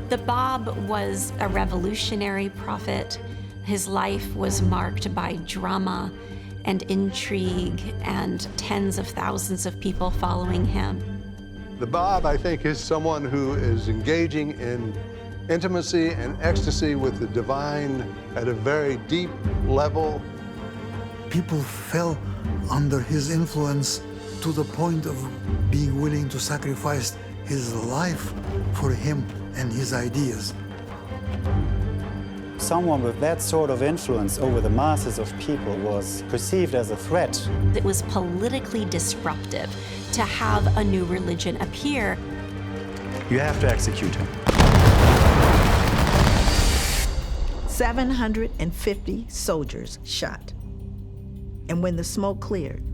The Báb was a revolutionary prophet. His life was marked by drama and intrigue and tens of thousands of people following him. The Báb, I think, is someone who is engaging in intimacy and ecstasy with the divine at a very deep level. People fell under his influence to the point of being willing to sacrifice his life for him and his ideas. Someone with that sort of influence over the masses of people was perceived as a threat. It was politically disruptive to have a new religion appear. You have to execute him. 750 soldiers shot. And when the smoke cleared,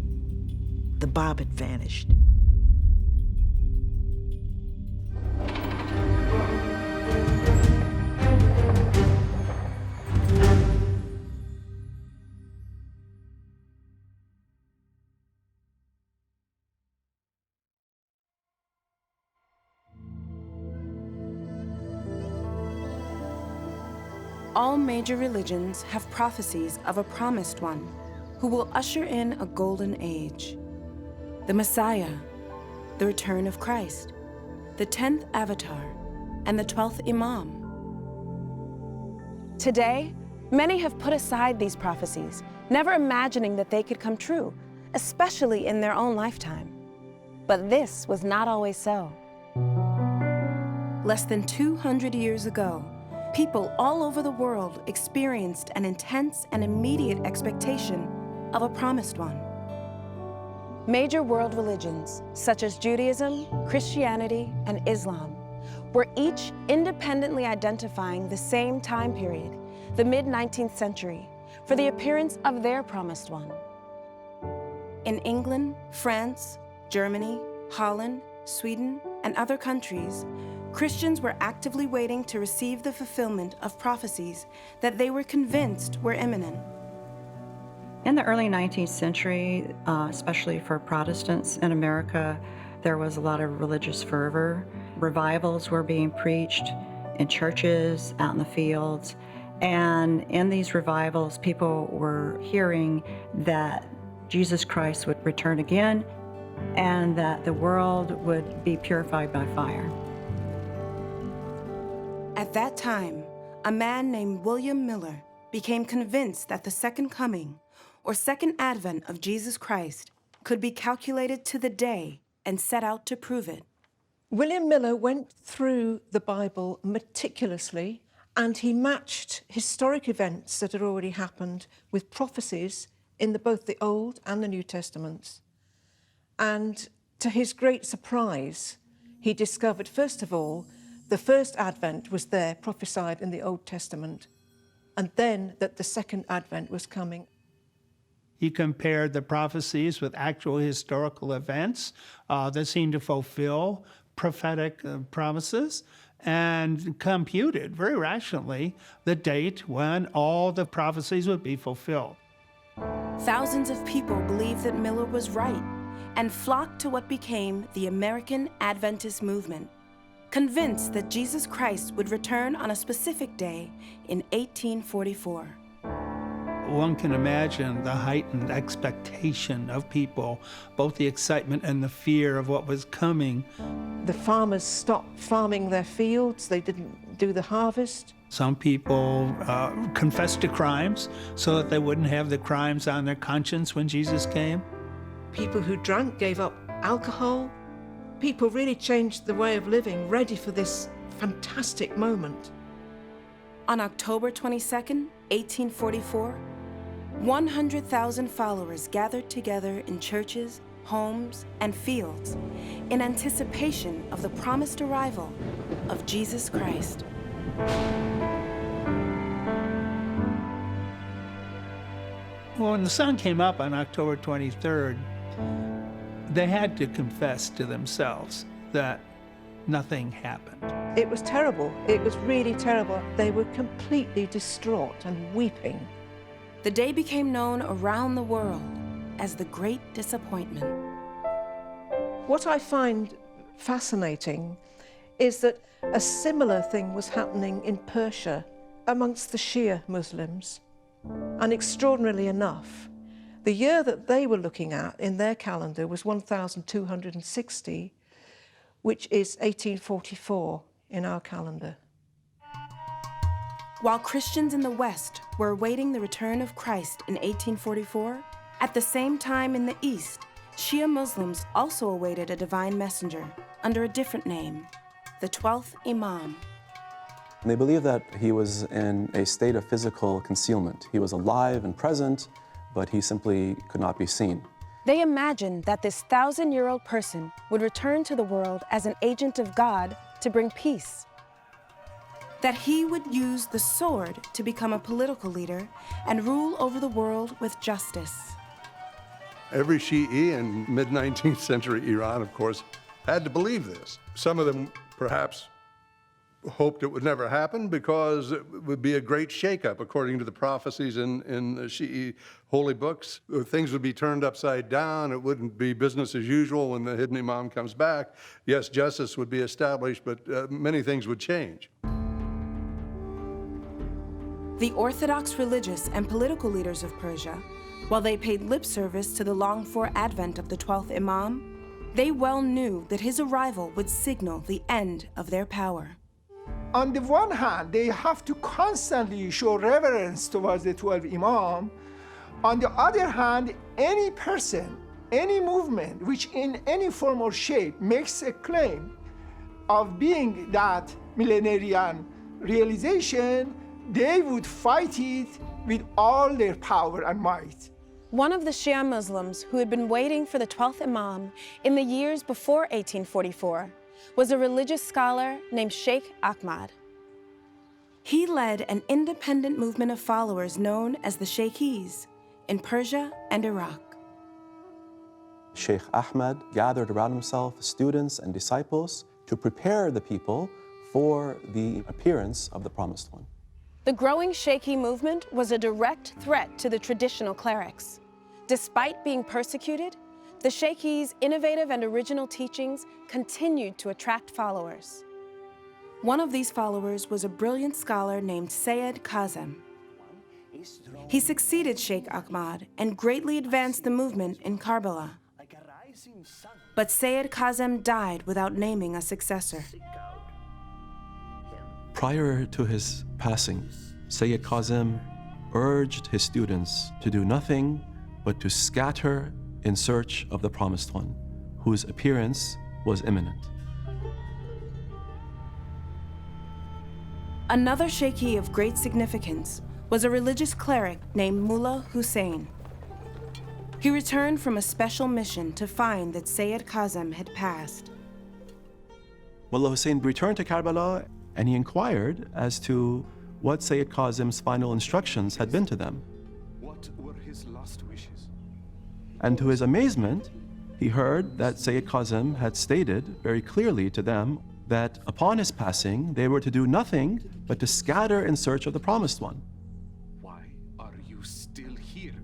the Báb had vanished. All major religions have prophecies of a promised one who will usher in a golden age. The Messiah, the return of Christ, the 10th Avatar, and the 12th Imam. Today, many have put aside these prophecies, never imagining that they could come true, especially in their own lifetime. But this was not always so. Less than 200 years ago, people all over the world experienced an intense and immediate expectation of a promised one. Major world religions, such as Judaism, Christianity, and Islam, were each independently identifying the same time period, the mid-19th century, for the appearance of their promised one. In England, France, Germany, Holland, Sweden, and other countries, Christians were actively waiting to receive the fulfillment of prophecies that they were convinced were imminent. In the early 19th century, especially for Protestants in America, there was a lot of religious fervor. Revivals were being preached in churches, out in the fields, and in these revivals, people were hearing that Jesus Christ would return again and that the world would be purified by fire. At that time, a man named William Miller became convinced that the second coming, or second advent of Jesus Christ, could be calculated to the day and set out to prove it. William Miller went through the Bible meticulously, and he matched historic events that had already happened with prophecies in both the Old and the New Testaments. And to his great surprise, he discovered, first of all, the first advent was there, prophesied in the Old Testament, and then that the second advent was coming. He compared the prophecies with actual historical events that seemed to fulfill prophetic promises, and computed very rationally the date when all the prophecies would be fulfilled. Thousands of people believed that Miller was right and flocked to what became the American Adventist movement, convinced that Jesus Christ would return on a specific day in 1844. One can imagine the heightened expectation of people, both the excitement and the fear of what was coming. The farmers stopped farming their fields. They didn't do the harvest. Some people confessed to crimes so that they wouldn't have the crimes on their conscience when Jesus came. People who drank gave up alcohol. People really changed the way of living, ready for this fantastic moment. On October 22nd, 1844, 100,000 followers gathered together in churches, homes, and fields in anticipation of the promised arrival of Jesus Christ. Well, when the sun came up on October 23rd, they had to confess to themselves that nothing happened. It was terrible. It was really terrible. They were completely distraught and weeping. The day became known around the world as the Great Disappointment. What I find fascinating is that a similar thing was happening in Persia amongst the Shia Muslims. And extraordinarily enough, the year that they were looking at in their calendar was 1260, which is 1844 in our calendar. While Christians in the West were awaiting the return of Christ in 1844, at the same time in the East, Shia Muslims also awaited a divine messenger under a different name, the 12th Imam. They believe that he was in a state of physical concealment. He was alive and present, but he simply could not be seen. They imagined that this 1,000-year-old person would return to the world as an agent of God to bring peace. That he would use the sword to become a political leader and rule over the world with justice. Every Shi'i in mid-19th century Iran, of course, had to believe this. Some of them perhaps hoped it would never happen because it would be a great shakeup, according to the prophecies in the Shi'i holy books. Things would be turned upside down. It wouldn't be business as usual when the hidden Imam comes back. Yes, justice would be established, but many things would change. The Orthodox religious and political leaders of Persia, while they paid lip service to the longed-for advent of the 12th Imam, they well knew that his arrival would signal the end of their power. On the one hand, they have to constantly show reverence towards the 12th Imam. On the other hand, any person, any movement, which in any form or shape makes a claim of being that millenarian realization, they would fight it with all their power and might. One of the Shia Muslims who had been waiting for the 12th Imam in the years before 1844 was a religious scholar named Sheikh Ahmad. He led an independent movement of followers known as the Sheikhis in Persia and Iraq. Sheikh Ahmad gathered around himself students and disciples to prepare the people for the appearance of the Promised One. The growing Sheikhi movement was a direct threat to the traditional clerics. Despite being persecuted, the Sheikhis' innovative and original teachings continued to attract followers. One of these followers was a brilliant scholar named Sayyid Kazem. He succeeded Sheikh Ahmad and greatly advanced the movement in Karbala. But Sayyid Kazem died without naming a successor. Prior to his passing, Sayyid Kazem urged his students to do nothing but to scatter in search of the Promised One, whose appearance was imminent. Another Sheikhi of great significance was a religious cleric named Mullah Hussein. He returned from a special mission to find that Sayyid Kazem had passed. Mullah Hussein returned to Karbala and he inquired as to what Sayyid Kazem's final instructions had been to them. What were his last wishes? And to his amazement, he heard that Sayyid Kazem had stated very clearly to them that upon his passing, they were to do nothing but to scatter in search of the Promised One. Why are you still here?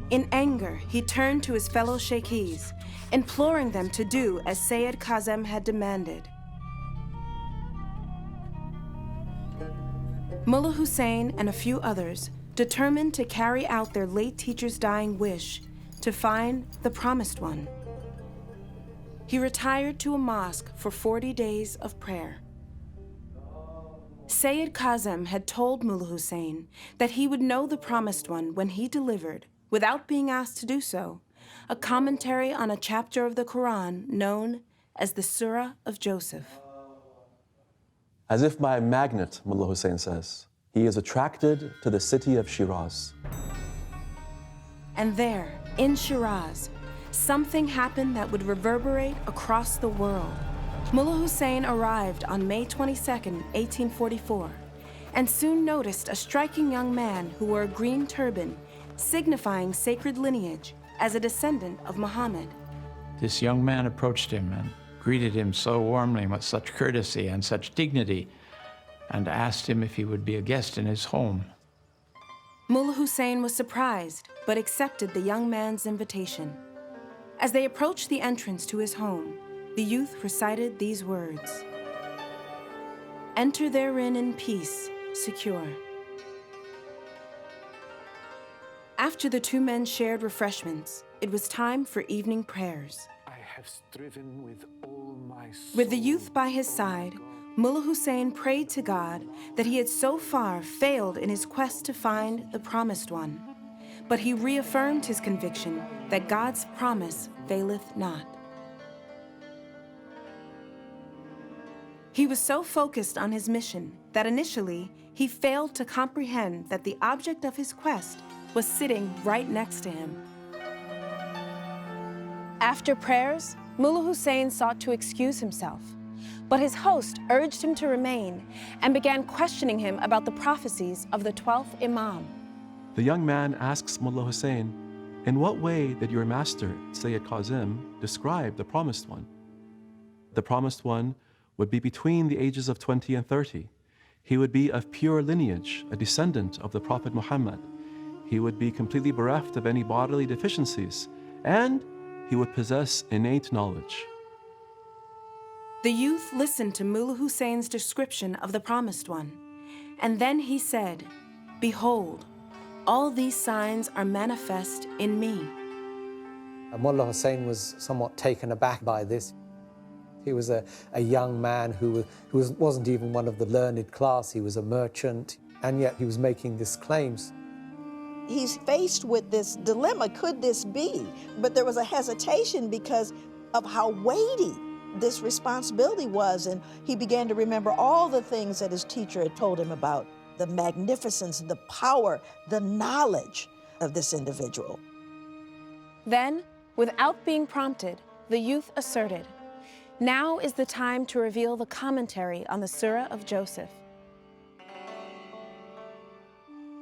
In anger, he turned to his fellow Sheikhis, imploring them to do as Sayyid Kazem had demanded. Mullah Hussein and a few others determined to carry out their late teacher's dying wish to find the Promised One. He retired to a mosque for 40 days of prayer. Sayyid Kazem had told Mullah Hussein that he would know the Promised One when he delivered, without being asked to do so, a commentary on a chapter of the Quran known as the Surah of Joseph. As if by a magnet, Mullah Hussein says, he is attracted to the city of Shiraz. And there, in Shiraz, something happened that would reverberate across the world. Mullah Hussein arrived on May 22, 1844, and soon noticed a striking young man who wore a green turban, signifying sacred lineage as a descendant of Muhammad. This young man approached him and greeted him so warmly with such courtesy and such dignity, and asked him if he would be a guest in his home. Mullah Hussein was surprised, but accepted the young man's invitation. As they approached the entrance to his home, the youth recited these words. enter therein in peace, secure. After the two men shared refreshments, it was time for evening prayers. I have striven with all my soul. With the youth by his side, Mullah Hussein prayed to God that he had so far failed in his quest to find the Promised One. But he reaffirmed his conviction that God's promise faileth not. He was so focused on his mission that initially he failed to comprehend that the object of his quest was sitting right next to him. After prayers, Mullah Hussein sought to excuse himself, but his host urged him to remain and began questioning him about the prophecies of the 12th Imam. The young man asks Mullah Hussein, "In what way did your master, Sayyid Kazim, describe the Promised One?" The Promised One would be between the ages of 20 and 30. He would be of pure lineage, a descendant of the Prophet Muhammad. He would be completely bereft of any bodily deficiencies, and he would possess innate knowledge. The youth listened to Mullah Hussein's description of the Promised One, and then he said, "Behold, all these signs are manifest in me." Mullah Hussein was somewhat taken aback by this. He was a young man who wasn't even one of the learned class. He was a merchant, and yet he was making these claims. He's faced with this dilemma, could this be? But there was a hesitation because of how weighty this responsibility was, and he began to remember all the things that his teacher had told him about the magnificence, the power, the knowledge of this individual. Then, without being prompted, the youth asserted, "Now is the time to reveal the commentary on the Surah of Joseph."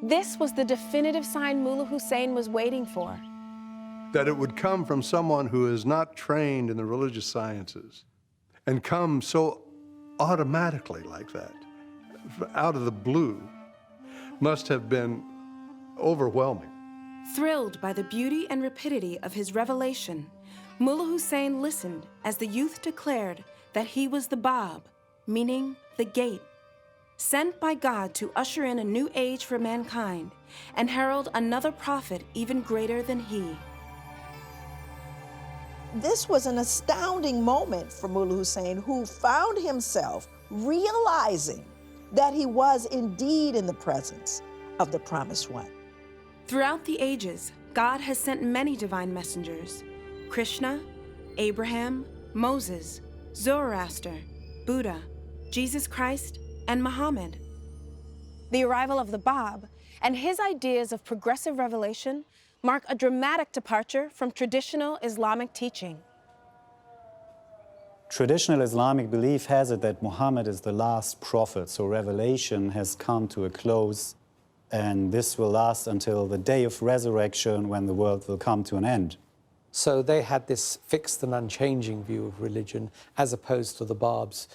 This was the definitive sign Mullah Hussein was waiting for. That it would come from someone who is not trained in the religious sciences and come so automatically like that, out of the blue, must have been overwhelming. Thrilled by the beauty and rapidity of his revelation, Mullah Hussein listened as the youth declared that he was the Bab, meaning the gate, sent by God to usher in a new age for mankind and herald another prophet even greater than he. This was an astounding moment for Mullah Hussein, who found himself realizing that he was indeed in the presence of the Promised One. Throughout the ages, God has sent many divine messengers: Krishna, Abraham, Moses, Zoroaster, Buddha, Jesus Christ, and Muhammad. The arrival of the Bab and his ideas of progressive revelation mark a dramatic departure from traditional Islamic teaching. Traditional Islamic belief has it that Muhammad is the last prophet, so revelation has come to a close, and this will last until the day of resurrection when the world will come to an end. So they had this fixed and unchanging view of religion, as opposed to the Bab's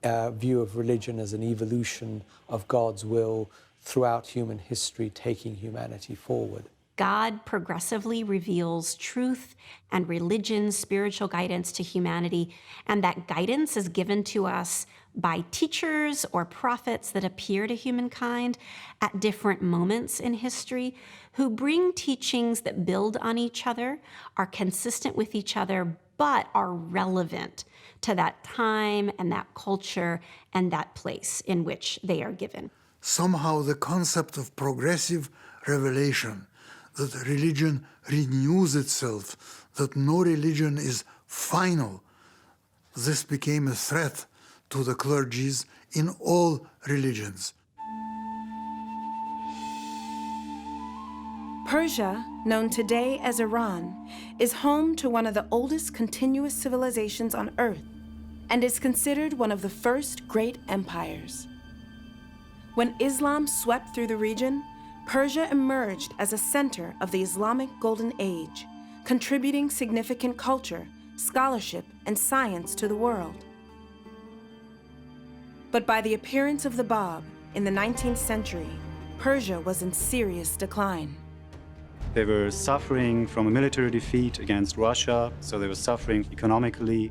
view of religion as an evolution of God's will throughout human history, taking humanity forward. God progressively reveals truth and religion's spiritual guidance to humanity, and that guidance is given to us by teachers or prophets that appear to humankind at different moments in history, who bring teachings that build on each other, are consistent with each other, but are relevant to that time and that culture and that place in which they are given. Somehow the concept of progressive revelation, that religion renews itself, that no religion is final, this became a threat to the clergies in all religions. Persia, known today as Iran, is home to one of the oldest continuous civilizations on Earth and is considered one of the first great empires. When Islam swept through the region, Persia emerged as a center of the Islamic Golden Age, contributing significant culture, scholarship, and science to the world. But by the appearance of the Bab in the 19th century, Persia was in serious decline. They were suffering from a military defeat against Russia, so they were suffering economically.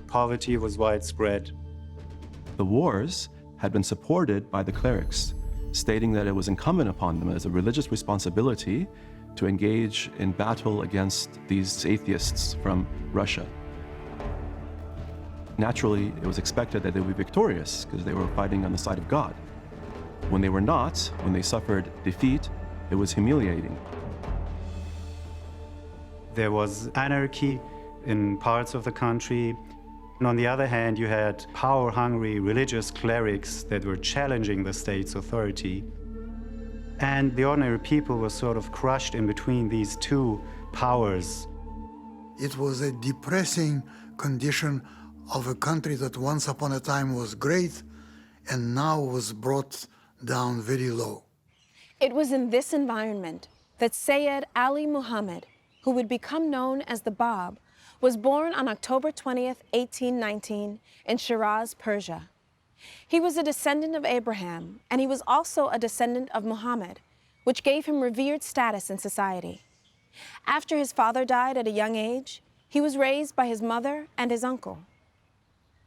Poverty was widespread. The wars had been supported by the clerics, stating that it was incumbent upon them as a religious responsibility to engage in battle against these atheists from Russia. Naturally, it was expected that they would be victorious because they were fighting on the side of God. When they were not, when they suffered defeat, it was humiliating. There was anarchy in parts of the country. And on the other hand, you had power-hungry religious clerics that were challenging the state's authority. And the ordinary people were sort of crushed in between these two powers. It was a depressing condition of a country that once upon a time was great and now was brought down very low. It was in this environment that Sayyid Ali Muhammad, who would become known as the Bab, was born on October 20th, 1819, in Shiraz, Persia. He was a descendant of Abraham, and he was also a descendant of Muhammad, which gave him revered status in society. After his father died at a young age, he was raised by his mother and his uncle.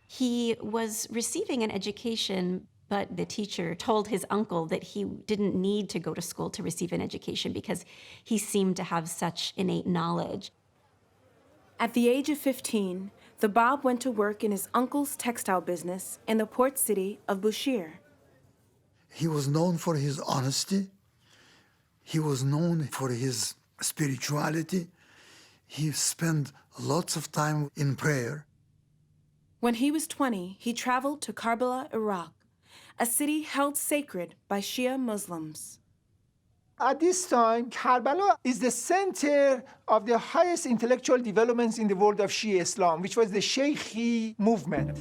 He was receiving an education, but the teacher told his uncle that he didn't need to go to school to receive an education because he seemed to have such innate knowledge. At the age of 15, the Bab went to work in his uncle's textile business in the port city of Bushehr. He was known for his honesty. He was known for his spirituality. He spent lots of time in prayer. When he was 20, he traveled to Karbala, Iraq, a city held sacred by Shia Muslims. At this time, Karbala is the center of the highest intellectual developments in the world of Shia Islam, which was the Shaykhi movement.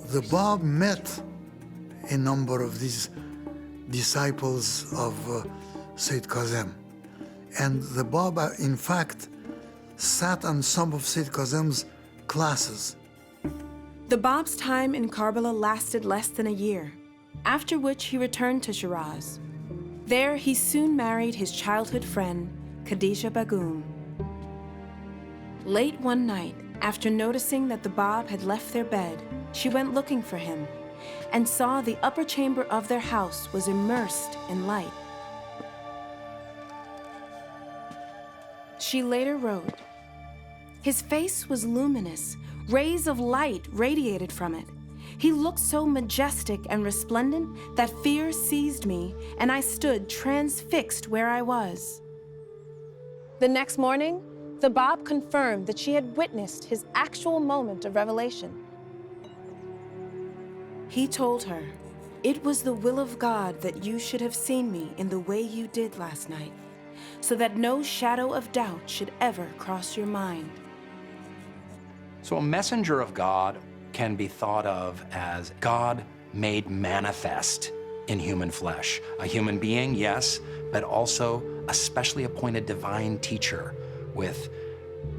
The Bab met a number of these disciples of Sayyid Kazem. And the Bab, in fact, sat on some of Sayyid Kazem's classes. The Bab's time in Karbala lasted less than a year, after which he returned to Shiraz. There, he soon married his childhood friend, Khadija Begum. Late one night, after noticing that the Bab had left their bed, she went looking for him and saw the upper chamber of their house was immersed in light. She later wrote, "His face was luminous, rays of light radiated from it. He looked so majestic and resplendent that fear seized me, and I stood transfixed where I was." The next morning, the Bab confirmed that she had witnessed his actual moment of revelation. He told her, "It was the will of God that you should have seen me in the way you did last night, so that no shadow of doubt should ever cross your mind." So a messenger of God can be thought of as God made manifest in human flesh. A human being, yes, but also a specially appointed divine teacher with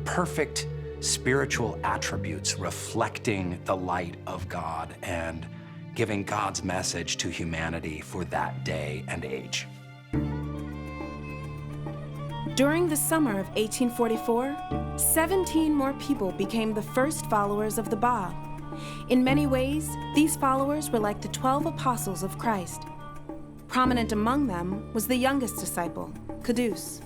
perfect spiritual attributes reflecting the light of God and giving God's message to humanity for that day and age. During the summer of 1844, 17 more people became the first followers of the Bab. In many ways, these followers were like the 12 apostles of Christ. Prominent among them was the youngest disciple, Qudus.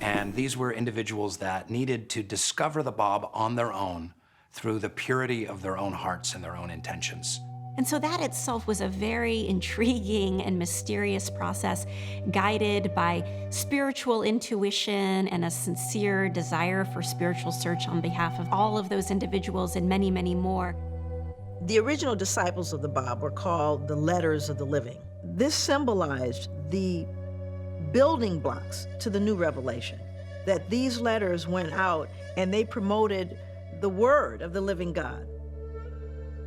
And these were individuals that needed to discover the Bab on their own through the purity of their own hearts and their own intentions. And so that itself was a very intriguing and mysterious process, guided by spiritual intuition and a sincere desire for spiritual search on behalf of all of those individuals and many, many more. The original disciples of the Bab were called the Letters of the Living. This symbolized the building blocks to the new revelation, that these letters went out and they promoted the word of the living God.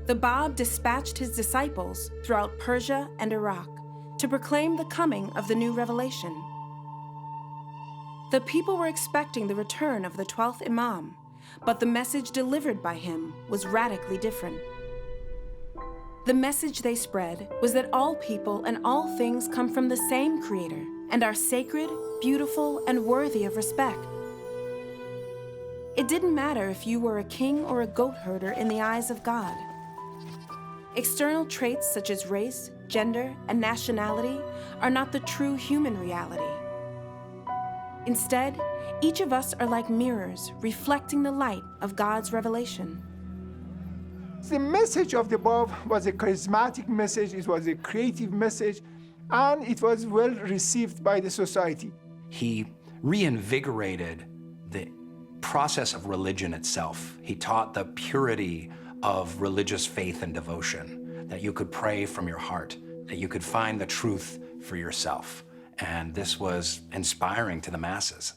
The Bab dispatched his disciples throughout Persia and Iraq to proclaim the coming of the new revelation. The people were expecting the return of the 12th Imam, but the message delivered by him was radically different. The message they spread was that all people and all things come from the same Creator and are sacred, beautiful, and worthy of respect. It didn't matter if you were a king or a goat herder in the eyes of God. External traits such as race, gender, and nationality are not the true human reality. Instead, each of us are like mirrors reflecting the light of God's revelation. The message of the Bab was a charismatic message, it was a creative message, and it was well received by the society. He reinvigorated the process of religion itself. He taught the purity of religious faith and devotion, that you could pray from your heart, that you could find the truth for yourself. And this was inspiring to the masses.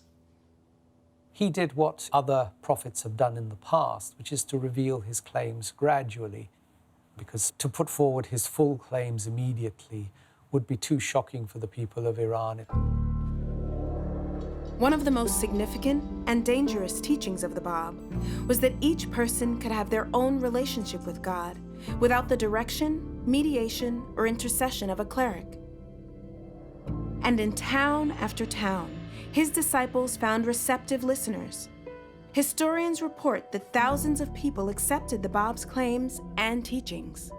He did what other prophets have done in the past, which is to reveal his claims gradually, because to put forward his full claims immediately would be too shocking for the people of Iran. One of the most significant and dangerous teachings of the Bab was that each person could have their own relationship with God without the direction, mediation, or intercession of a cleric. And in town after town, his disciples found receptive listeners. Historians report that thousands of people accepted the Bab's claims and teachings.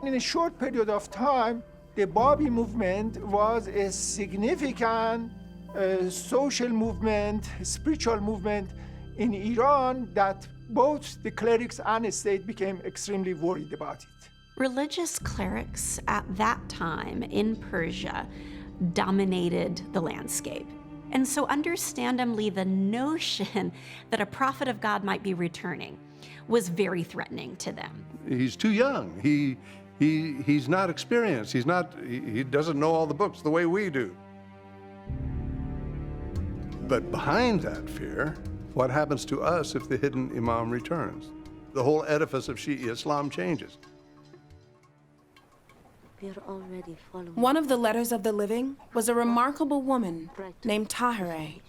In a short period of time, the Babi movement was a significant social movement, spiritual movement in Iran that both the clerics and the state became extremely worried about it. Religious clerics at that time in Persia dominated the landscape. And so understandably, the notion that a prophet of God might be returning was very threatening to them. He's too young. He's not experienced. He doesn't know all the books the way we do. But behind that fear, what happens to us if the hidden imam returns? The whole edifice of Shi'i Islam changes. One of the letters of the living was a remarkable woman named Tahireh.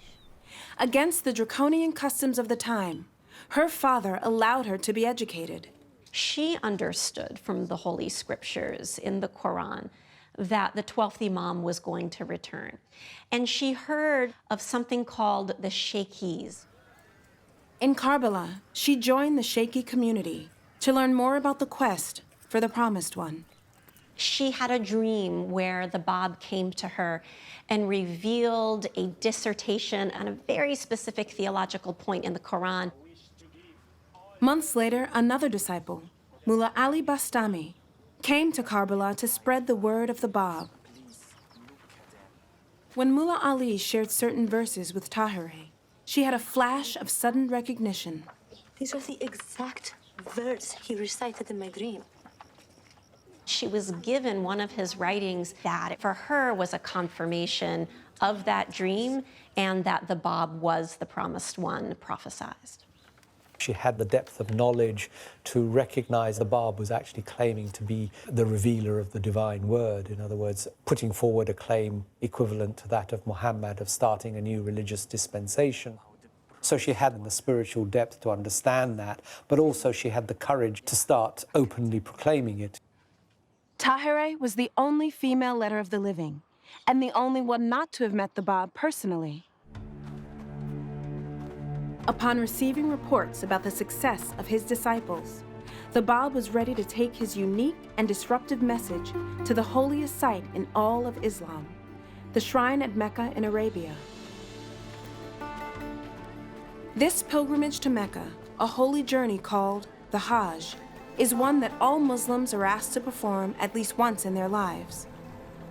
Against the draconian customs of the time, her father allowed her to be educated. She understood from the Holy Scriptures in the Quran that the 12th Imam was going to return. And she heard of something called the Sheikhis. In Karbala, she joined the Sheikhi community to learn more about the quest for the Promised One. She had a dream where the Bab came to her and revealed a dissertation on a very specific theological point in the Quran. Months later, another disciple, Mullah Ali Bastami, came to Karbala to spread the word of the Bab. When Mullah Ali shared certain verses with Tahireh, she had a flash of sudden recognition. These are the exact verse he recited in my dream. She was given one of his writings that for her was a confirmation of that dream and that the Bab was the promised one prophesied. She had the depth of knowledge to recognize the Bab was actually claiming to be the revealer of the divine word. In other words, putting forward a claim equivalent to that of Muhammad of starting a new religious dispensation. So she had the spiritual depth to understand that, but also she had the courage to start openly proclaiming it. Tahireh was the only female letter of the living, and the only one not to have met the Bab personally. Upon receiving reports about the success of his disciples, the Bab was ready to take his unique and disruptive message to the holiest site in all of Islam, the shrine at Mecca in Arabia. This pilgrimage to Mecca, a holy journey called the Hajj, is one that all Muslims are asked to perform at least once in their lives.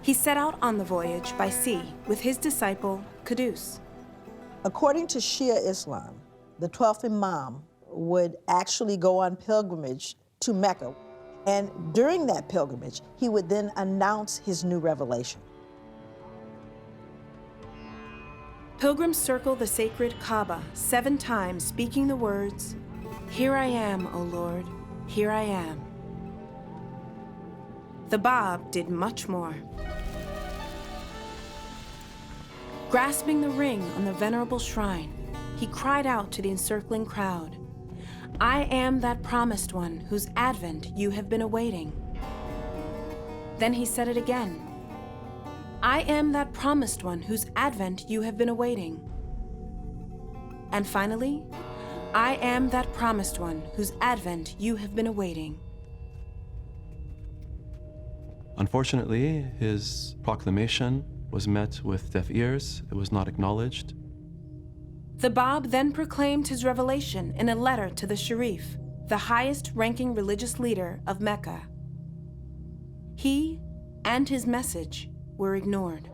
He set out on the voyage by sea with his disciple, Qudus. According to Shia Islam, the 12th Imam would actually go on pilgrimage to Mecca. And during that pilgrimage, he would then announce his new revelation. Pilgrims circle the sacred Kaaba 7 times, speaking the words, "Here I am, O Lord, here I am." The Bab did much more. Grasping the ring on the venerable shrine, he cried out to the encircling crowd, "I am that promised one whose advent you have been awaiting." Then he said it again, "I am that promised one whose advent you have been awaiting." And finally, "I am that promised one whose advent you have been awaiting." Unfortunately, his proclamation was met with deaf ears. It was not acknowledged. The Bab then proclaimed his revelation in a letter to the Sharif, the highest-ranking religious leader of Mecca. He and his message were ignored.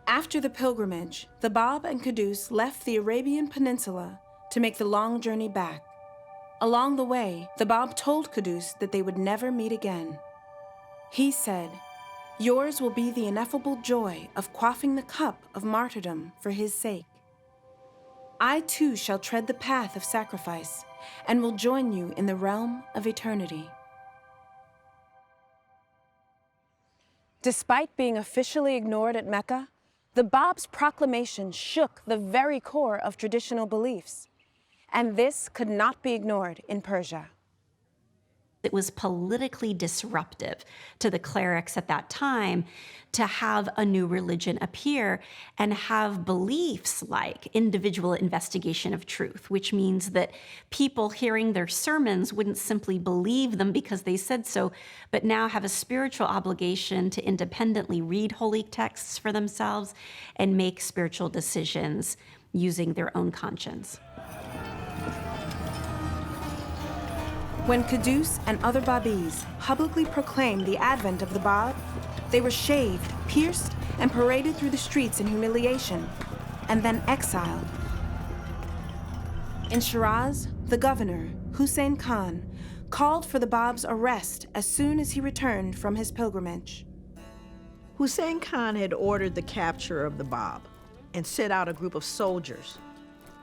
After the pilgrimage, the Bab and Qudus left the Arabian Peninsula to make the long journey back. Along the way, the Bab told Qudus that they would never meet again. He said, "Yours will be the ineffable joy of quaffing the cup of martyrdom for his sake. I too shall tread the path of sacrifice and will join you in the realm of eternity." Despite being officially ignored at Mecca, the Bab's proclamation shook the very core of traditional beliefs, and this could not be ignored in Persia. It was politically disruptive to the clerics at that time to have a new religion appear and have beliefs like individual investigation of truth, which means that people hearing their sermons wouldn't simply believe them because they said so, but now have a spiritual obligation to independently read holy texts for themselves and make spiritual decisions using their own conscience. When Qudus and other Babis publicly proclaimed the advent of the Bab, they were shaved, pierced, and paraded through the streets in humiliation, and then exiled. In Shiraz, the governor, Hussein Khan, called for the Bab's arrest as soon as he returned from his pilgrimage. Hussein Khan had ordered the capture of the Bab and sent out a group of soldiers.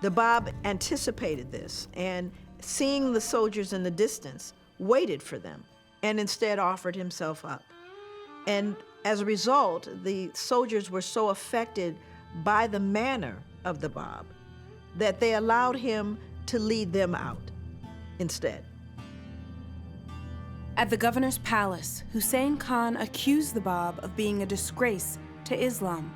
The Bab anticipated this and, seeing the soldiers in the distance, waited for them and instead offered himself up. And as a result, the soldiers were so affected by the manner of the Bab that they allowed him to lead them out instead. At the governor's palace, Hussein Khan accused the Bab of being a disgrace to Islam.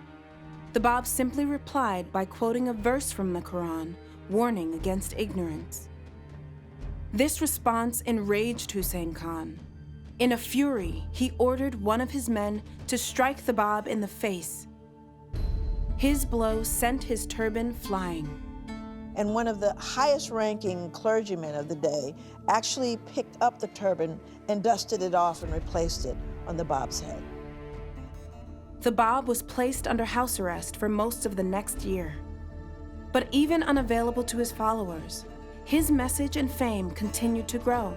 The Bab simply replied by quoting a verse from the Quran, warning against ignorance. This response enraged Hussein Khan. In a fury, he ordered one of his men to strike the Bab in the face. His blow sent his turban flying. And one of the highest-ranking clergymen of the day actually picked up the turban and dusted it off and replaced it on the Bab's head. The Bab was placed under house arrest for most of the next year. But even unavailable to his followers, his message and fame continued to grow.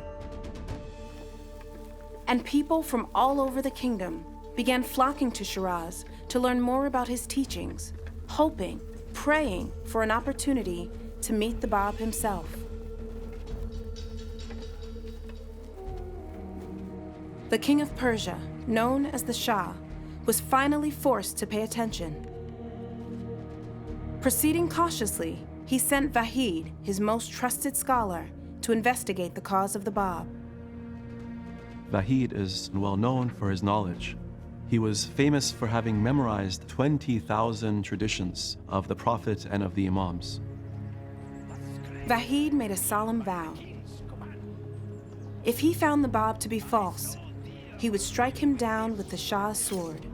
And people from all over the kingdom began flocking to Shiraz to learn more about his teachings, hoping, praying for an opportunity to meet the Bab himself. The king of Persia, known as the Shah, was finally forced to pay attention. Proceeding cautiously, he sent Vahid, his most trusted scholar, to investigate the cause of the Bab. Vahid is well known for his knowledge. He was famous for having memorized 20,000 traditions of the Prophet and of the Imams. Vahid made a solemn vow. If he found the Bab to be false, he would strike him down with the Shah's sword.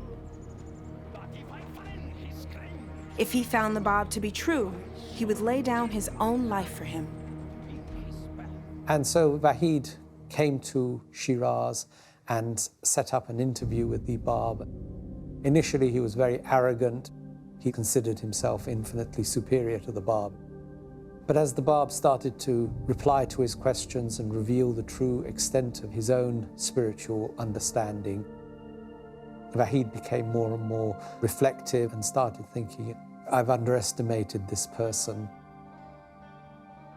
If he found the Bab to be true, he would lay down his own life for him. And so Vahid came to Shiraz and set up an interview with the Bab. Initially, he was very arrogant. He considered himself infinitely superior to the Bab. But as the Bab started to reply to his questions and reveal the true extent of his own spiritual understanding, Vahid became more and more reflective and started thinking, I've underestimated this person.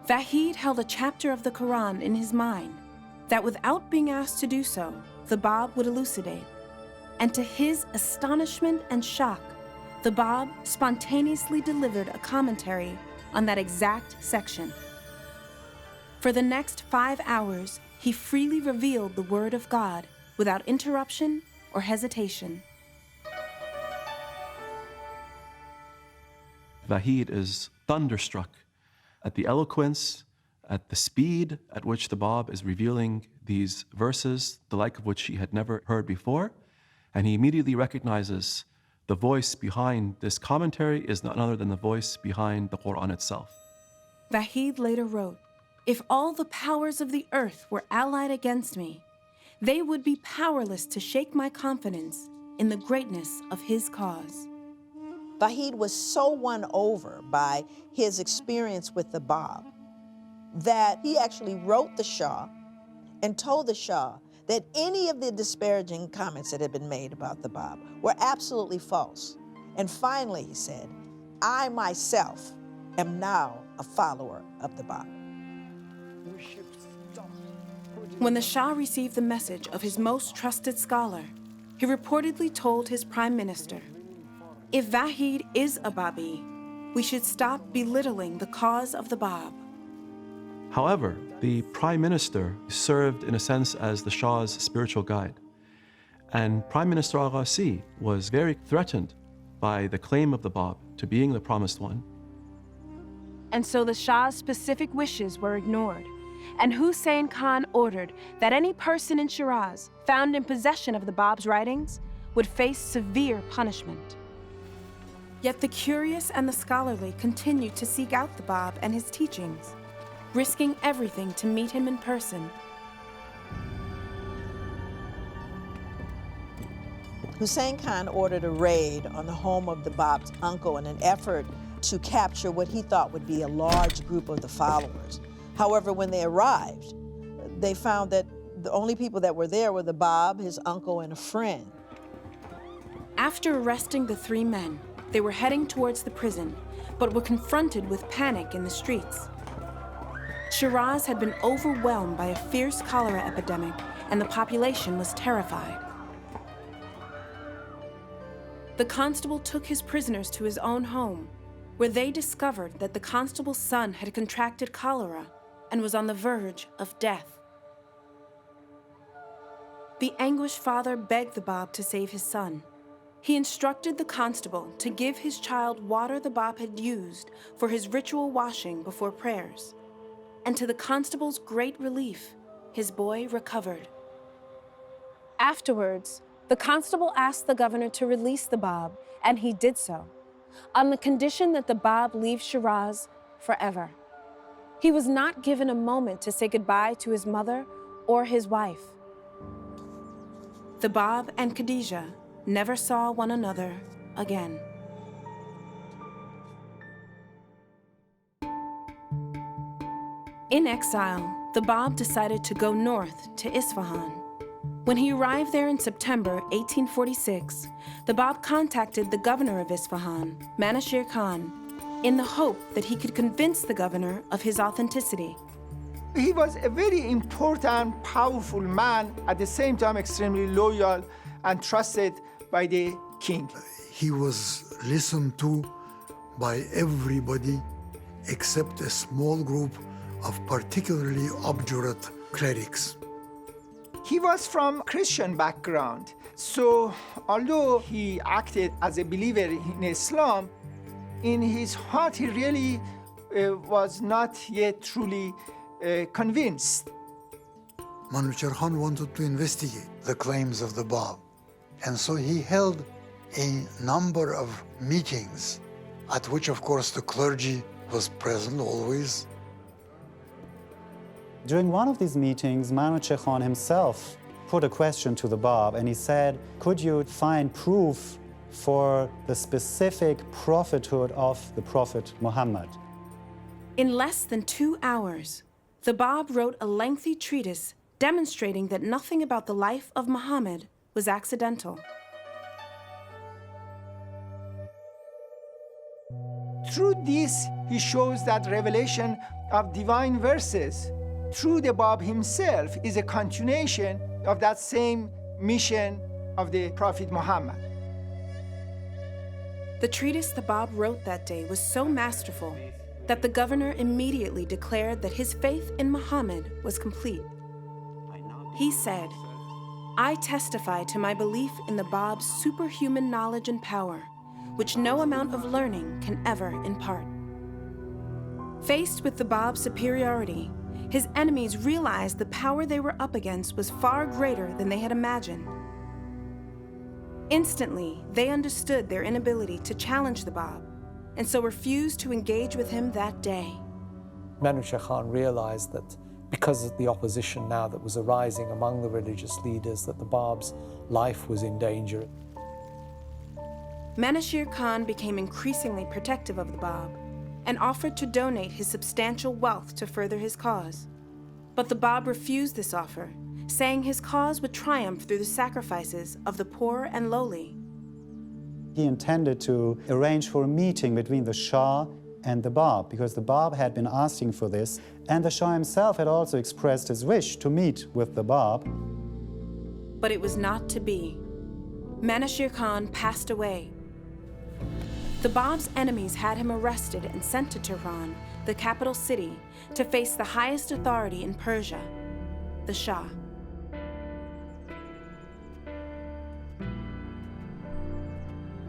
Vahid held a chapter of the Quran in his mind that without being asked to do so, the Bab would elucidate. And to his astonishment and shock, the Bab spontaneously delivered a commentary on that exact section. For the next 5 hours, he freely revealed the Word of God without interruption or hesitation. Vahid is thunderstruck at the eloquence at the speed at which the Bab is revealing these verses, the like of which he had never heard before, and he immediately recognizes the voice behind this commentary is none other than the voice behind the Quran itself. Vahid later wrote, "If all the powers of the earth were allied against me, they would be powerless to shake my confidence in the greatness of his cause." Vahid was so won over by his experience with the Bab that he actually wrote the Shah and told the Shah that any of the disparaging comments that had been made about the Bab were absolutely false. And finally, he said, "I myself am now a follower of the Bab." When the Shah received the message of his most trusted scholar, he reportedly told his prime minister, "If Vahid is a Babi, we should stop belittling the cause of the Bab." However, the prime minister served in a sense as the Shah's spiritual guide. And Prime Minister Aghasi was very threatened by the claim of the Bab to being the promised one. And so the Shah's specific wishes were ignored, and Hussein Khan ordered that any person in Shiraz found in possession of the Bab's writings would face severe punishment. Yet the curious and the scholarly continued to seek out the Bab and his teachings, risking everything to meet him in person. Hussein Khan ordered a raid on the home of the Bab's uncle in an effort to capture what he thought would be a large group of the followers. However, when they arrived, they found that the only people that were there were the Bab, his uncle, and a friend. After arresting the three men, they were heading towards the prison, but were confronted with panic in the streets. Shiraz had been overwhelmed by a fierce cholera epidemic, and the population was terrified. The constable took his prisoners to his own home, where they discovered that the constable's son had contracted cholera and was on the verge of death. The anguished father begged the Bab to save his son. He instructed the constable to give his child water the Bab had used for his ritual washing before prayers. And to the constable's great relief, his boy recovered. Afterwards, the constable asked the governor to release the Bab, and he did so, on the condition that the Bab leave Shiraz forever. He was not given a moment to say goodbye to his mother or his wife. The Bab and Khadija never saw one another again. In exile, the Bab decided to go north to Isfahan. When he arrived there in September 1846, the Bab contacted the governor of Isfahan, Manashir Khan, in the hope that he could convince the governor of his authenticity. He was a very important, powerful man, at the same time extremely loyal and trusted by the king. He was listened to by everybody except a small group of particularly obdurate clerics. He was from Christian background, so although he acted as a believer in Islam, in his heart he really was not yet truly convinced. Manouchehr Khan wanted to investigate the claims of the Bab, and so he held a number of meetings at which, of course, the clergy was present always. During one of these meetings, Manouchehr Khan himself put a question to the Bab, and he said, "Could you find proof for the specific prophethood of the Prophet Muhammad?" In less than 2 hours, the Bab wrote a lengthy treatise demonstrating that nothing about the life of Muhammad was accidental. Through this, he shows that revelation of divine verses through the Bab himself is a continuation of that same mission of the Prophet Muhammad. The treatise the Bab wrote that day was so masterful that the governor immediately declared that his faith in Muhammad was complete. He said, "I testify to my belief in the Bab's superhuman knowledge and power, which no amount of learning can ever impart." Faced with the Báb's superiority, his enemies realized the power they were up against was far greater than they had imagined. Instantly, they understood their inability to challenge the Báb, and so refused to engage with him that day. Manouchehr Khan realized that because of the opposition now that was arising among the religious leaders, that the Báb's life was in danger. Manouchehr Khan became increasingly protective of the Báb and offered to donate his substantial wealth to further his cause. But the Báb refused this offer, saying his cause would triumph through the sacrifices of the poor and lowly. He intended to arrange for a meeting between the Shah and the Báb, because the Báb had been asking for this, and the Shah himself had also expressed his wish to meet with the Báb. But it was not to be. Manouchehr Khan passed away. The Báb's enemies had him arrested and sent to Tehran, the capital city, to face the highest authority in Persia, the Shah.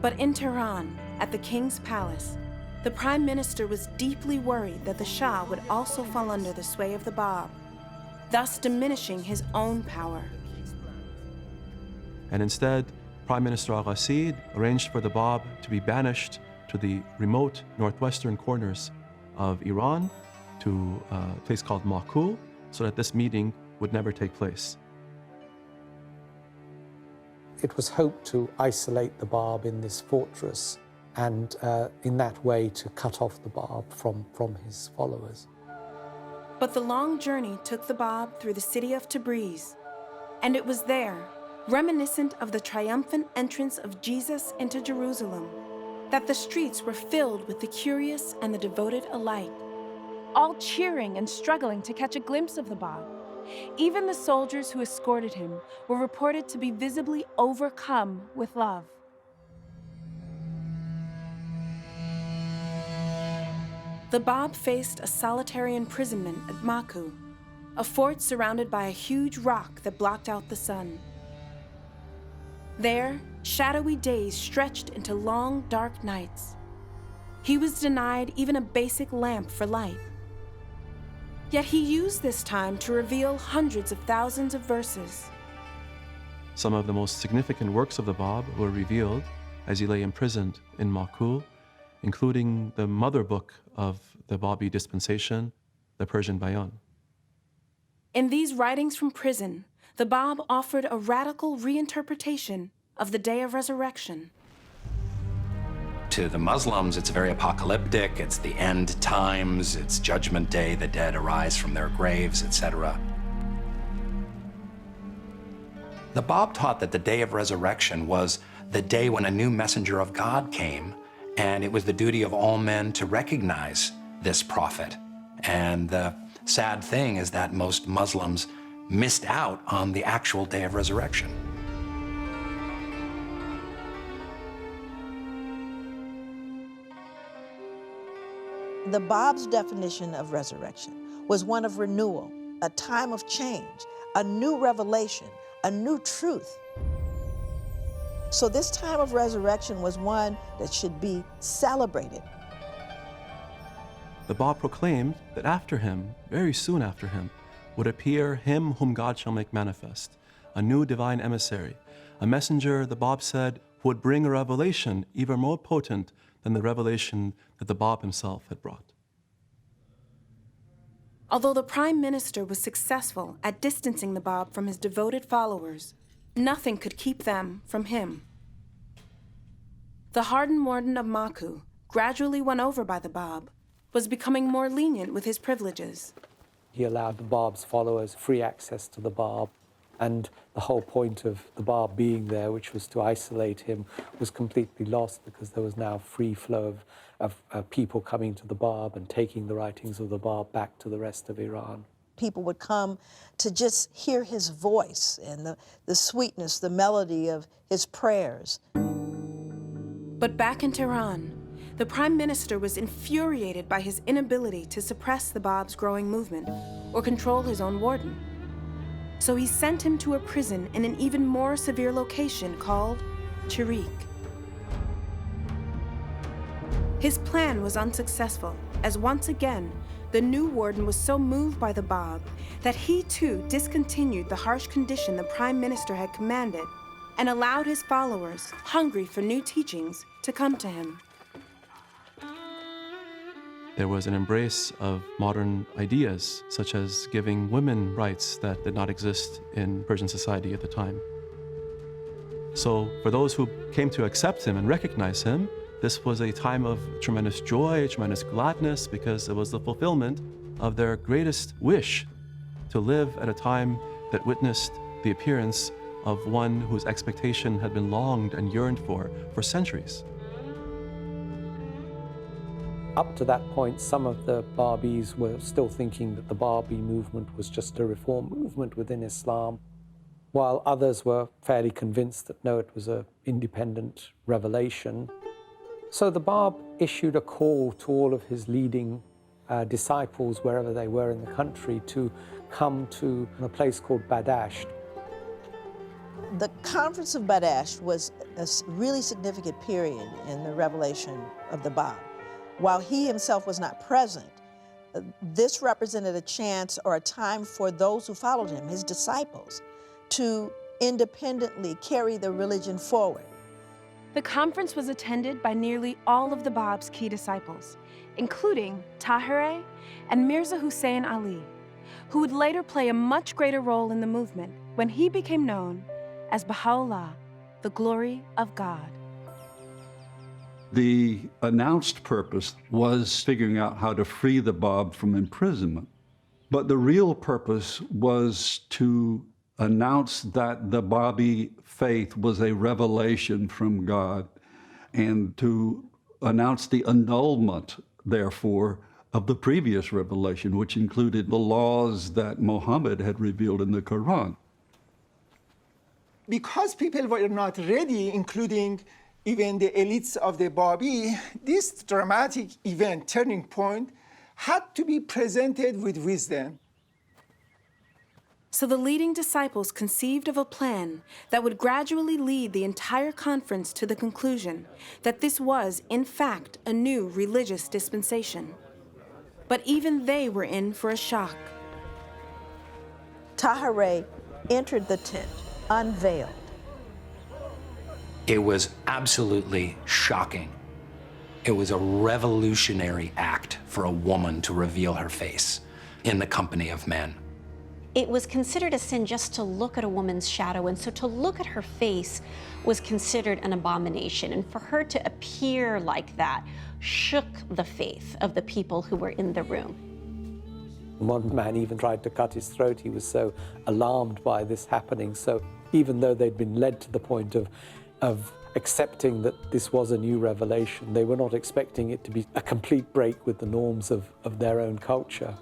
But in Tehran, at the king's palace, the prime minister was deeply worried that the Shah would also fall under the sway of the Báb, thus diminishing his own power. And instead, Prime Minister al-Ghasid arranged for the Báb to be banished to the remote northwestern corners of Iran, to a place called Makul, so that this meeting would never take place. It was hoped to isolate the Báb in this fortress and in that way to cut off the Báb from his followers. But the long journey took the Báb through the city of Tabriz, and it was there, reminiscent of the triumphant entrance of Jesus into Jerusalem, that the streets were filled with the curious and the devoted alike, all cheering and struggling to catch a glimpse of the Báb. Even the soldiers who escorted him were reported to be visibly overcome with love. The Báb faced a solitary imprisonment at Makul, a fort surrounded by a huge rock that blocked out the sun. There, shadowy days stretched into long, dark nights. He was denied even a basic lamp for light. Yet he used this time to reveal hundreds of thousands of verses. Some of the most significant works of the Báb were revealed as he lay imprisoned in Makul, including the mother book of the Bábí dispensation, the Persian Bayan. In these writings from prison, the Báb offered a radical reinterpretation of the day of resurrection. To the Muslims, it's very apocalyptic. It's the end times, it's Judgment Day, the dead arise from their graves, etc. The Báb taught that the day of resurrection was the day when a new messenger of God came, and it was the duty of all men to recognize this prophet. And the sad thing is that most Muslims missed out on the actual day of resurrection. The Báb's definition of resurrection was one of renewal, a time of change, a new revelation, a new truth. So this time of resurrection was one that should be celebrated. The Báb proclaimed that after him, very soon after him, would appear him whom God shall make manifest, a new divine emissary, a messenger, the Báb said, who would bring a revelation even more potent than the revelation that the Báb himself had brought. Although the prime minister was successful at distancing the Báb from his devoted followers, nothing could keep them from him. The hardened warden of Makul, gradually won over by the Báb, was becoming more lenient with his privileges. He allowed the Báb's followers free access to the Báb, and the whole point of the Báb being there, which was to isolate him, was completely lost because there was now free flow of people coming to the Báb and taking the writings of the Báb back to the rest of Iran. People would come to just hear his voice and the sweetness, the melody of his prayers. But back in Tehran, the prime minister was infuriated by his inability to suppress the Báb's growing movement or control his own warden. So he sent him to a prison in an even more severe location called Tariq. His plan was unsuccessful, as once again, the new warden was so moved by the Bab that he too discontinued the harsh condition the Prime Minister had commanded and allowed his followers, hungry for new teachings, to come to him. There was an embrace of modern ideas, such as giving women rights that did not exist in Persian society at the time. So for those who came to accept him and recognize him, this was a time of tremendous joy, tremendous gladness, because it was the fulfillment of their greatest wish to live at a time that witnessed the appearance of one whose expectation had been longed and yearned for centuries. Up to that point, some of the Bābīs were still thinking that the Bābī movement was just a reform movement within Islam, while others were fairly convinced that no, it was an independent revelation. So the Bāb issued a call to all of his leading disciples, wherever they were in the country, to come to a place called Badasht. The Conference of Badasht was a really significant period in the revelation of the Bāb. While he himself was not present, this represented a chance or a time for those who followed him, his disciples, to independently carry the religion forward. The conference was attended by nearly all of the Bāb's key disciples, including Tahirih and Mirza Hussein Ali, who would later play a much greater role in the movement when he became known as Baha'u'llah, the glory of God. The announced purpose was figuring out how to free the Bāb from imprisonment. But the real purpose was to announce that the Bābī faith was a revelation from God, and to announce the annulment, therefore, of the previous revelation, which included the laws that Muhammad had revealed in the Quran. Because people were not ready, including even the elites of the Bābī, this dramatic event, turning point, had to be presented with wisdom. So the leading disciples conceived of a plan that would gradually lead the entire conference to the conclusion that this was, in fact, a new religious dispensation. But even they were in for a shock. Tahirih entered the tent, unveiled. It was absolutely shocking. It was a revolutionary act for a woman to reveal her face in the company of men. It was considered a sin just to look at a woman's shadow, and so to look at her face was considered an abomination. And for her to appear like that shook the faith of the people who were in the room. One man even tried to cut his throat. He was so alarmed by this happening. So even though they'd been led to the point of accepting that this was a new revelation, they were not expecting it to be a complete break with the norms of their own culture.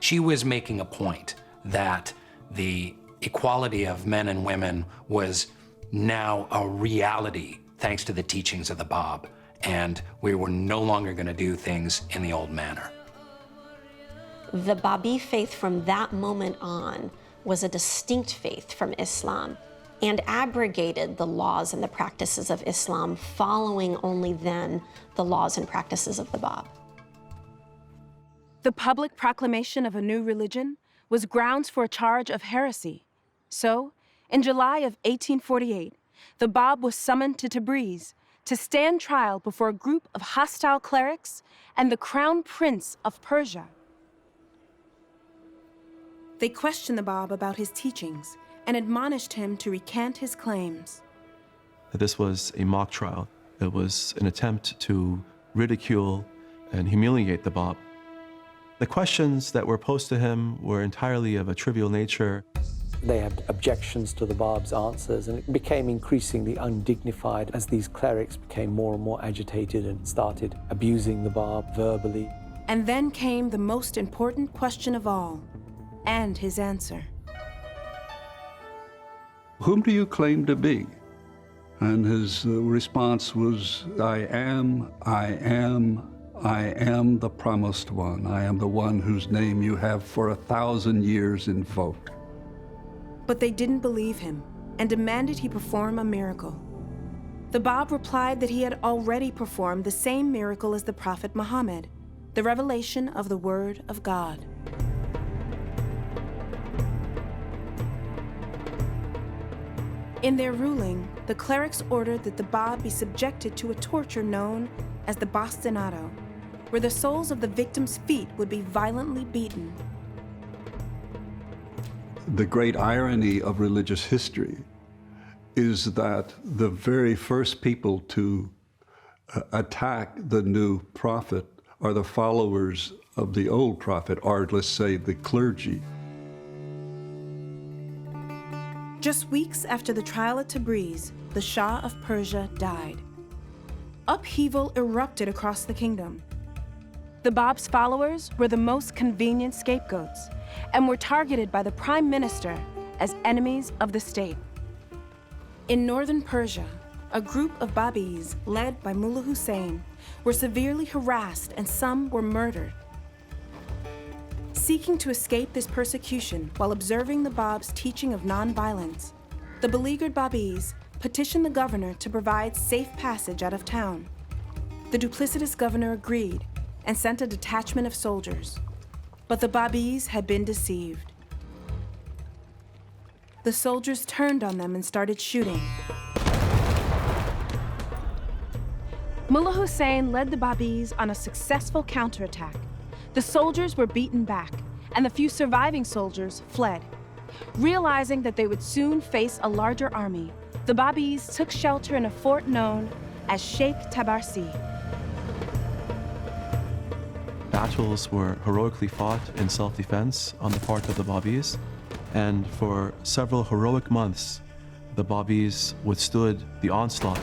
She was making a point that the equality of men and women was now a reality thanks to the teachings of the Bāb, and we were no longer going to do things in the old manner. The Bābī faith from that moment on was a distinct faith from Islam and abrogated the laws and the practices of Islam, following only then the laws and practices of the Bāb. The public proclamation of a new religion was grounds for a charge of heresy. So, in July of 1848, the Bāb was summoned to Tabriz to stand trial before a group of hostile clerics and the crown prince of Persia. They questioned the Bāb about his teachings and admonished him to recant his claims. This was a mock trial. It was an attempt to ridicule and humiliate the Bāb. The questions that were posed to him were entirely of a trivial nature. They had objections to the Bāb's answers, and it became increasingly undignified as these clerics became more and more agitated and started abusing the Bāb verbally. And then came the most important question of all, and his answer. Whom do you claim to be? And his response was, I am the promised one. I am the one whose name you have for 1,000 years invoked. But they didn't believe him and demanded he perform a miracle. The Bab replied that he had already performed the same miracle as the Prophet Muhammad, the revelation of the Word of God. In their ruling, the clerics ordered that the Bab be subjected to a torture known as the bastinado, where the soles of the victim's feet would be violently beaten. The great irony of religious history is that the very first people to attack the new prophet are the followers of the old prophet, or let's say the clergy. Just weeks after the trial at Tabriz, the Shah of Persia died. Upheaval erupted across the kingdom. The Bab's followers were the most convenient scapegoats and were targeted by the prime minister as enemies of the state. In northern Persia, a group of Babis led by Mullah Hussein were severely harassed and some were murdered. Seeking to escape this persecution while observing the Bab's teaching of nonviolence, the beleaguered Babis petitioned the governor to provide safe passage out of town. The duplicitous governor agreed and sent a detachment of soldiers. But the Babis had been deceived. The soldiers turned on them and started shooting. Mullah Hussein led the Babis on a successful counterattack. The soldiers were beaten back, and the few surviving soldiers fled. Realizing that they would soon face a larger army, the Babis took shelter in a fort known as Sheikh Tabarsi. Battles were heroically fought in self-defense on the part of the Babis, and for several heroic months, the Babis withstood the onslaught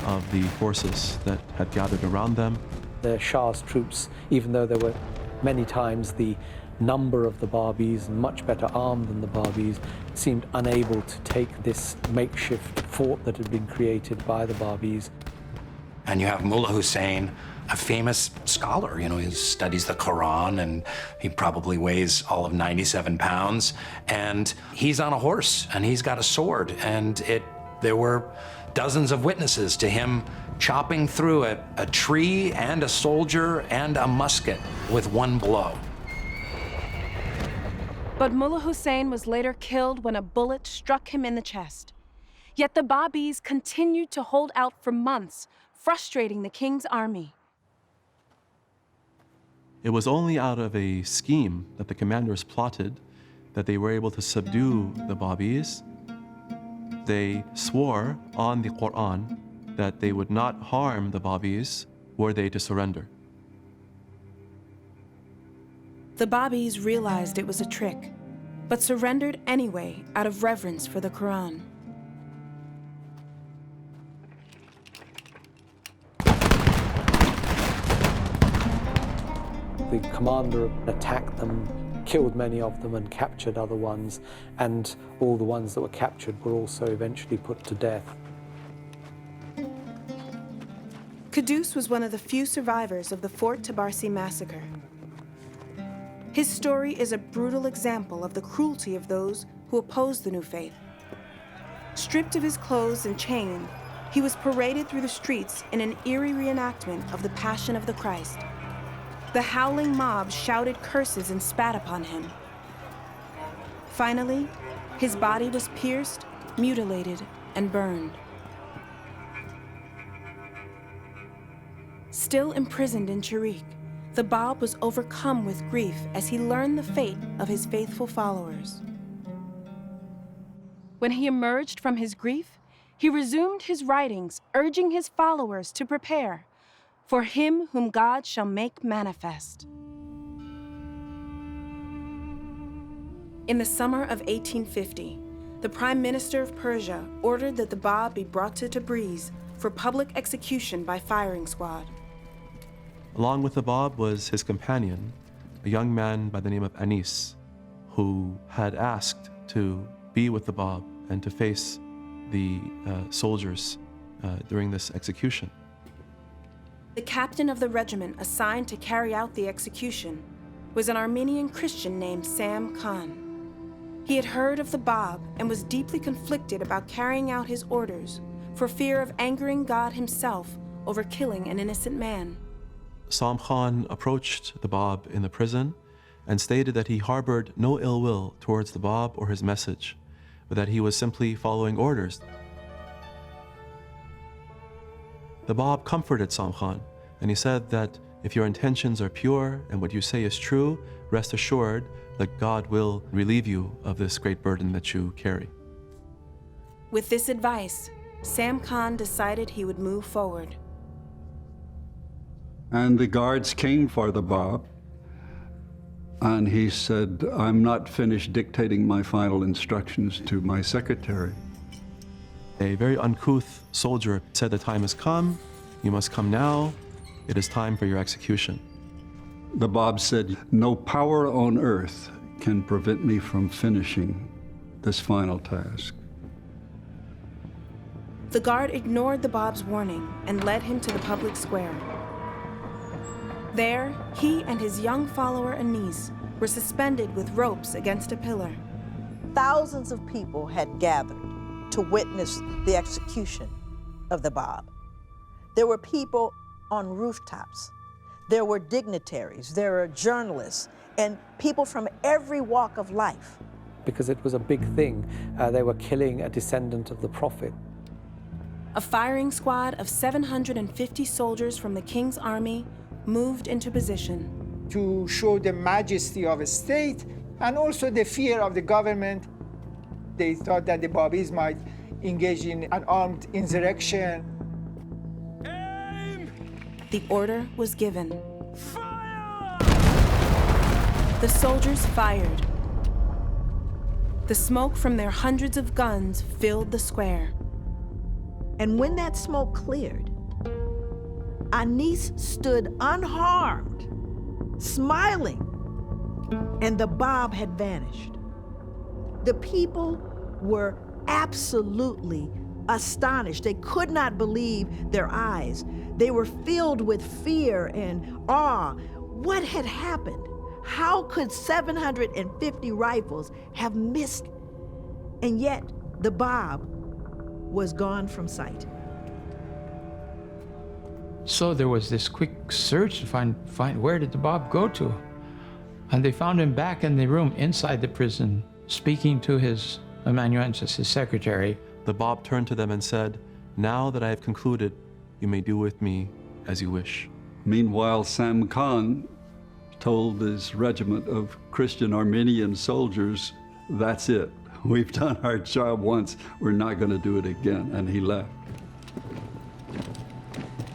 of the forces that had gathered around them. The Shah's troops, even though there were many times the number of the Babis, much better armed than the Babis, seemed unable to take this makeshift fort that had been created by the Babis. And you have Mullah Hussein, a famous scholar. You know, he studies the Quran, and he probably weighs all of 97 pounds. And he's on a horse, and he's got a sword. And there were dozens of witnesses to him chopping through a tree and a soldier and a musket with one blow. But Mullah Hussein was later killed when a bullet struck him in the chest. Yet the Babis continued to hold out for months, frustrating the king's army. It was only out of a scheme that the commanders plotted that they were able to subdue the Babis. They swore on the Quran that they would not harm the Babis were they to surrender. The Babis realized it was a trick, but surrendered anyway out of reverence for the Quran. The commander attacked them, killed many of them and captured other ones, and all the ones that were captured were also eventually put to death. Qudus was one of the few survivors of the Fort Tabarsi massacre. His story is a brutal example of the cruelty of those who opposed the new faith. Stripped of his clothes and chained, he was paraded through the streets in an eerie reenactment of the Passion of the Christ. The howling mob shouted curses and spat upon him. Finally, his body was pierced, mutilated, and burned. Still imprisoned in Sharik, the Bab was overcome with grief as he learned the fate of his faithful followers. When he emerged from his grief, he resumed his writings, urging his followers to prepare for him whom God shall make manifest. In the summer of 1850, the Prime Minister of Persia ordered that the Bab be brought to Tabriz for public execution by firing squad. Along with the Bab was his companion, a young man by the name of Anis, who had asked to be with the Bab and to face the soldiers during this execution. The captain of the regiment assigned to carry out the execution was an Armenian Christian named Sam Khan. He had heard of the Bab and was deeply conflicted about carrying out his orders, for fear of angering God himself over killing an innocent man. Sam Khan approached the Bab in the prison and stated that he harbored no ill will towards the Bab or his message, but that he was simply following orders. The Bab comforted Sam Khan, and he said that if your intentions are pure and what you say is true, rest assured that God will relieve you of this great burden that you carry. With this advice, Sam Khan decided he would move forward. And the guards came for the Bab, and he said, I'm not finished dictating my final instructions to my secretary. A very uncouth soldier said, the time has come, you must come now, it is time for your execution. The Bab said, no power on earth can prevent me from finishing this final task. The guard ignored the Bab's warning and led him to the public square. There, he and his young follower Anis were suspended with ropes against a pillar. Thousands of people had gathered to witness the execution of the Bab. There were people on rooftops. There were dignitaries, there were journalists, and people from every walk of life. Because it was a big thing. They were killing a descendant of the Prophet. A firing squad of 750 soldiers from the king's army moved into position. To show the majesty of a state and also the fear of the government. They thought that the Babis might engage in an armed insurrection. The order was given. Fire! The soldiers fired. The smoke from their hundreds of guns filled the square. And when that smoke cleared, Anis stood unharmed, smiling, and the Bab had vanished. The people were absolutely astonished. They could not believe their eyes. They were filled with fear and awe. What had happened? How could 750 rifles have missed? And yet, the Bab was gone from sight. So there was this quick search to find where did the Bab go to? And they found him back in the room inside the prison, speaking to his amanuensis, his secretary. The Bab turned to them and said, now that I have concluded, you may do with me as you wish. Meanwhile, Sam Khan told his regiment of Christian Armenian soldiers, that's it. We've done our job once, we're not going to do it again, and he left.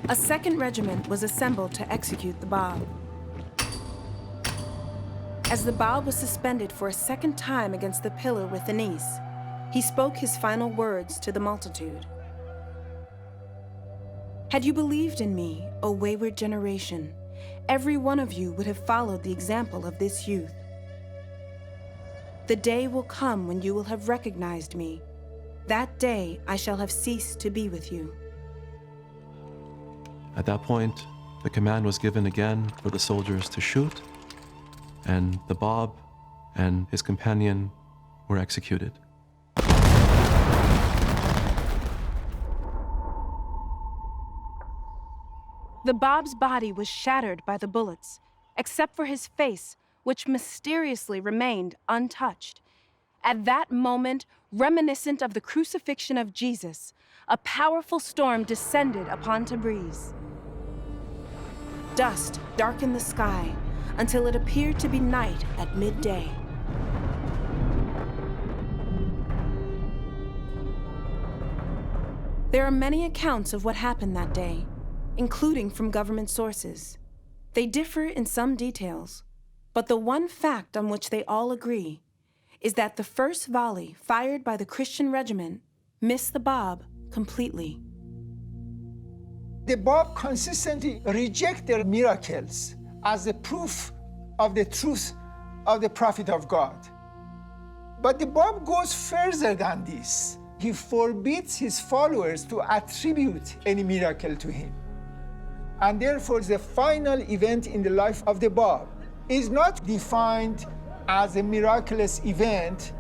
A second regiment was assembled to execute the Bab. As the Bab was suspended for a second time against the pillar with Anis, he spoke his final words to the multitude. Had you believed in me, O wayward generation, every one of you would have followed the example of this youth. The day will come when you will have recognized me. That day I shall have ceased to be with you. At that point, the command was given again for the soldiers to shoot, and the Bab and his companion were executed. The Bab's body was shattered by the bullets, except for his face, which mysteriously remained untouched. At that moment, reminiscent of the crucifixion of Jesus, a powerful storm descended upon Tabriz. Dust darkened the sky until it appeared to be night at midday. There are many accounts of what happened that day, including from government sources. They differ in some details, but the one fact on which they all agree is that the first volley fired by the Christian regiment missed the Bab completely. The Bab consistently reject their miracles as a proof of the truth of the prophet of God. But the Bab goes further than this. He forbids his followers to attribute any miracle to him. And therefore, the final event in the life of the Bab is not defined as a miraculous event,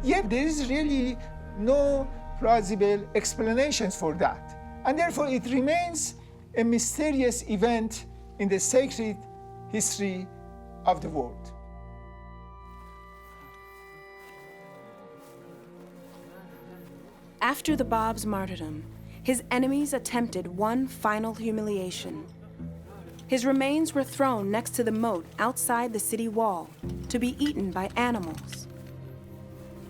yet there is really no plausible explanations for that. And therefore it remains a mysterious event in the sacred history of the world. After the Báb's martyrdom, his enemies attempted one final humiliation. His remains were thrown next to the moat outside the city wall to be eaten by animals.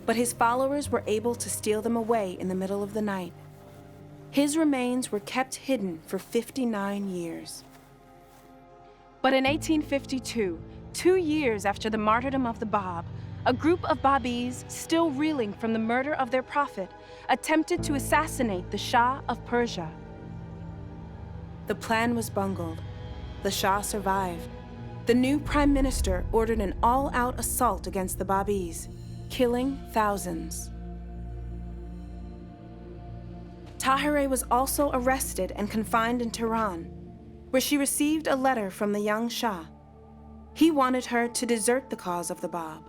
But his followers were able to steal them away in the middle of the night. His remains were kept hidden for 59 years. But in 1852, 2 years after the martyrdom of the Báb, a group of Bábís, still reeling from the murder of their prophet, attempted to assassinate the Shah of Persia. The plan was bungled. The Shah survived. The new prime minister ordered an all-out assault against the Bábís, killing thousands. Tahirih was also arrested and confined in Tehran, where she received a letter from the young Shah. He wanted her to desert the cause of the Báb.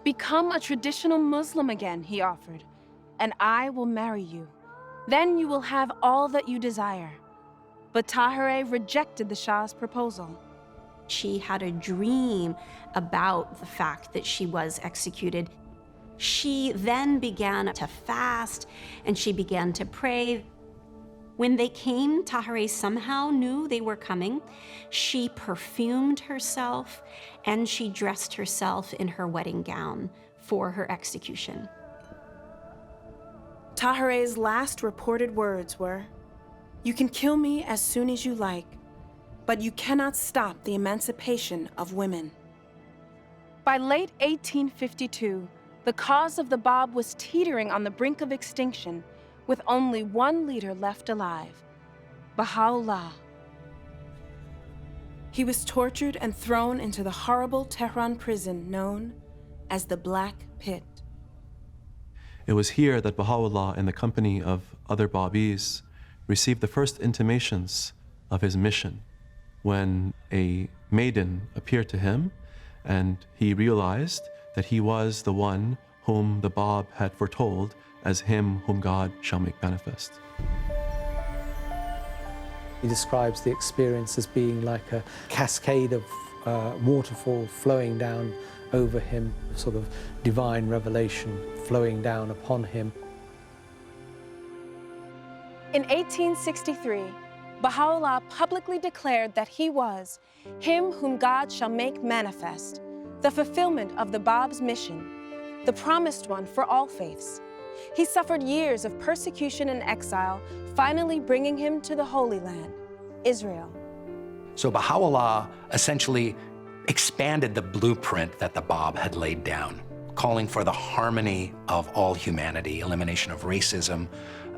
Become a traditional Muslim again, he offered, and I will marry you. Then you will have all that you desire. But Tahirih rejected the Shah's proposal. She had a dream about the fact that she was executed. She then began to fast and she began to pray. When they came, Tahirih somehow knew they were coming. She perfumed herself and she dressed herself in her wedding gown for her execution. Tahirih's last reported words were, "You can kill me as soon as you like, but you cannot stop the emancipation of women." By late 1852, the cause of the Báb was teetering on the brink of extinction, with only one leader left alive, Baha'u'llah. He was tortured and thrown into the horrible Tehran prison known as the Black Pit. It was here that Baha'u'llah, in the company of other Bábís, received the first intimations of his mission, when a maiden appeared to him and he realized that he was the one whom the Báb had foretold as him whom God shall make manifest. He describes the experience as being like a cascade of waterfall flowing down over him, sort of divine revelation flowing down upon him. In 1863, Baha'u'llah publicly declared that he was him whom God shall make manifest, the fulfillment of the Báb's mission, the promised one for all faiths. He suffered years of persecution and exile, finally bringing him to the Holy Land, Israel. So Baha'u'llah essentially expanded the blueprint that the Báb had laid down, calling for the harmony of all humanity, elimination of racism,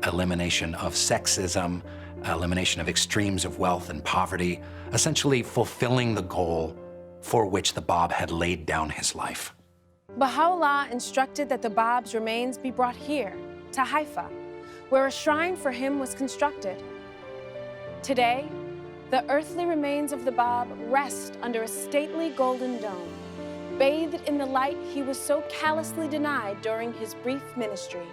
elimination of sexism, elimination of extremes of wealth and poverty, essentially fulfilling the goal for which the Báb had laid down his life. Baha'u'llah instructed that the Báb's remains be brought here, to Haifa, where a shrine for him was constructed. Today, the earthly remains of the Báb rest under a stately golden dome, bathed in the light he was so callously denied during his brief ministry.